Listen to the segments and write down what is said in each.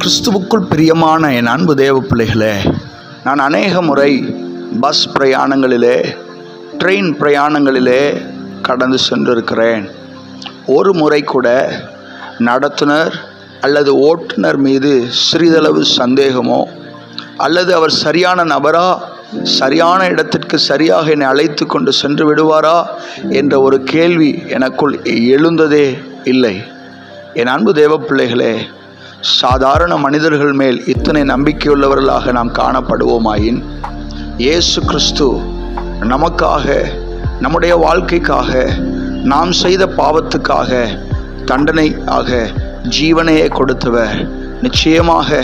கிறிஸ்துவுக்குள் பிரியமான என் அன்பு தேவ பிள்ளைகளே, நான் அநேக முறை பஸ் பிரயாணங்களிலே, ட்ரெயின் பிரயாணங்களிலே கடந்து சென்றிருக்கிறேன். ஒரு முறை கூட நடத்துனர் அல்லது ஓட்டுநர் மீது சிறிதளவு சந்தேகமோ அல்லது அவர் சரியான நபரா, சரியான இடத்திற்கு சரியாக என்னை அழைத்து கொண்டு சென்று விடுவாரா என்ற ஒரு கேள்வி எனக்குள் எழுந்ததே இல்லை. என் அன்பு தேவ பிள்ளைகளே, சாதாரண மனிதர்கள் மேல் இத்தனை நம்பிக்கையுள்ளவர்களாக நாம் காணப்படுவோமாயின், இயேசு கிறிஸ்து நமக்காக, நம்முடைய வாழ்க்கைக்காக, நாம் செய்த பாவத்துக்காக தண்டனையாக ஜீவனையே கொடுத்தவர், நிச்சயமாக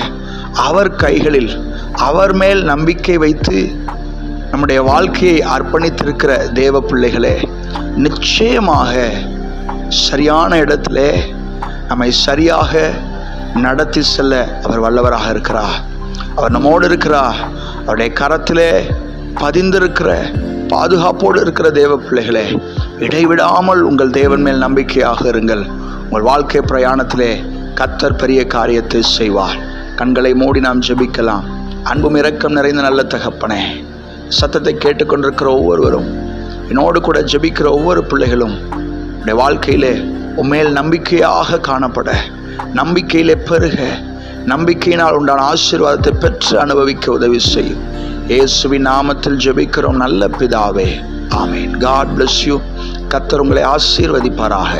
அவர் கைகளில், அவர் மேல் நம்பிக்கை வைத்து நம்முடைய வாழ்க்கையை அர்ப்பணித்திருக்கிற தேவ பிள்ளைகளே, நிச்சயமாக சரியான இடத்திலே நம்மை சரியாக நடத்தி செல்ல அவர் வல்லவராக இருக்கிறார். அவர் நம்மோடு இருக்கிறார். அவருடைய கரத்திலே பதிந்திருக்கிற, பாதுகாப்போடு இருக்கிற தேவ பிள்ளைகளே, இடைவிடாமல் உங்கள் தேவன் மேல் நம்பிக்கையாக இருங்கள். உங்கள் வாழ்க்கை பிரயாணத்திலே கர்த்தர் பெரிய காரியத்தை செய்வார். கண்களை மூடி நாம் ஜெபிக்கலாம். அன்பும் இரக்கம் நிறைந்த நல்ல தகப்பனே, சத்தத்தை கேட்டுக்கொண்டிருக்கிற ஒவ்வொருவரும், என்னோடு கூட ஜெபிக்கிற ஒவ்வொரு பிள்ளைகளும் உடைய வாழ்க்கையிலே உம்மேல் நம்பிக்கையாக காணப்பட, நம்பிக்கையிலே பெருக, நம்பிக்கையினால் உண்டான ஆசீர்வாதத்தை பெற்று அனுபவிக்க உதவி செய்யும். இயேசுவின் நாமத்தில் ஜெபிக்கிறோம் நல்ல பிதாவே, ஆமென். God bless you. கர்த்தர் உங்களை ஆசீர்வதிப்பாராக.